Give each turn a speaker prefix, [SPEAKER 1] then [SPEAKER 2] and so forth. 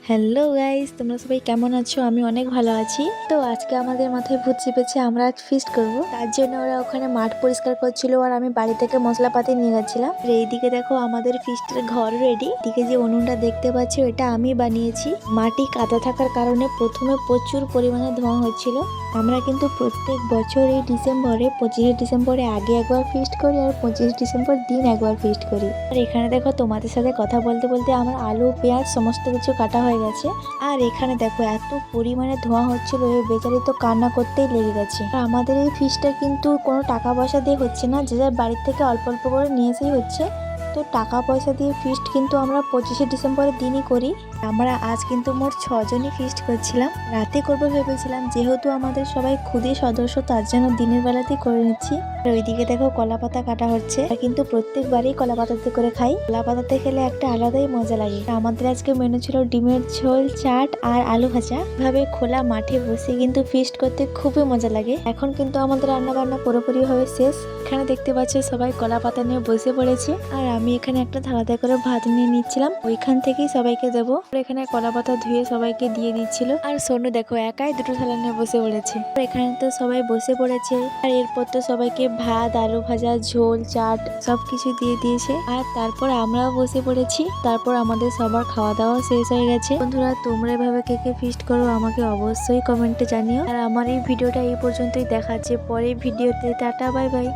[SPEAKER 1] Hello guys, তোমরা সবাই কেমন আছো? আমি অনেক ভালো আছি। তো আজকে আমাদের মাথায় ভূত চেপেছে, আমরা আজ ফিস্ট করব। তার জন্য ওরা ওখানে মাঠ পরিষ্কার করছিল আর আমি বাড়ি থেকে মশলাপাতি নিয়ে যাচ্ছিলাম। আর এইদিকে দেখো আমাদের ফিস্টের ঘর রেডি। এদিকে যে উনুনটা দেখতে পাচ্ছ এটা আমি বানিয়েছি। মাটি কাদা থাকার কারণে প্রথমে প্রচুর পরিমাণে ধোঁয়া হচ্ছিল। আমরা কিন্তু প্রত্যেক বছর এই ডিসেম্বরে 25শে ডিসেম্বরে আগে একবার ফিস্ট করি আর 25শে ডিসেম্বর দিন একবার ফিস্ট করি। আর এখানে দেখো তোমাদের সাথে কথা বলতে বলতে আমার আলু পেঁয়াজ সমস্ত কিছু কাটা হয়ে গেছে। আর এখানে দেখো এত পরিমাণে ধোঁয়া হচ্ছিল, এই বেচারি তো কান্না করতেই লেগে গেছে। আর আমাদের এই ফিস্টটা কিন্তু কোনো টাকা পয়সা দিয়ে হচ্ছে না, যে যার বাড়ির থেকে অল্প অল্প করে নিয়ে এসেই হচ্ছে। তো টাকা পয়সা দিয়ে ফিস্ট কিন্তু আমরা 25শে ডিসেম্বরের দিনই করি। আমরা আজ কিন্তু মোট 6জনই ফিস্ট করছিলাম। রাতে করবো ভেবেছিলাম, যেহেতু আমাদের সবাই ক্ষুদে সদস্য তার জন্য দিনের বেলাতেই করে নিচ্ছি। আর ওইদিকে দেখো কলা পাতা কাটা হচ্ছে, কিন্তু প্রত্যেকবারই কলা পাতাতে করে খাই। কলা পাতাতে খেলে একটা আলাদাই মজা লাগে। আমাদের আজকে মেনু ছিল ডিমের ঝোল, চাট আর আলু ভাজা। ভাবে খোলা মাঠে বসে কিন্তু ফিস্ট করতে খুবই মজা লাগে। এখন কিন্তু আমাদের রান্না বান্না পুরোপুরি ভাবে শেষ। এখানে দেখতে পাচ্ছ সবাই কলা পাতা নিয়ে বসে পড়েছে, আর আমি এখানে একটা থালাতে করে ভাত নিয়ে নিচ্ছিলাম, ওইখান থেকেই সবাইকে দেবো। এখানে কলা পাতা ধুয়ে সবাইকে দিয়ে দিচ্ছিল। আর সোনু দেখো একাই দুটো থালা নিয়ে বসে পড়েছে। এখানে তো সবাই বসে পড়েছে, আর এরপর তো সবাইকে ভাত, আলু ভাজা, ঝোল, চাট সবকিছু দিয়ে দিয়েছে। আর তারপর আমরাও বসে পড়েছি। তারপর আমাদের সবার খাওয়া দাওয়া শেষ হয়ে গেছে। বন্ধুরা, তোমরা এভাবে কে কে ফিস্ট করো আমাকে অবশ্যই কমেন্টে জানিও। আর আমার এই ভিডিওটা এই পর্যন্তই দেখাচ্ছে, পরের ভিডিওতে টাটা বাই বাই।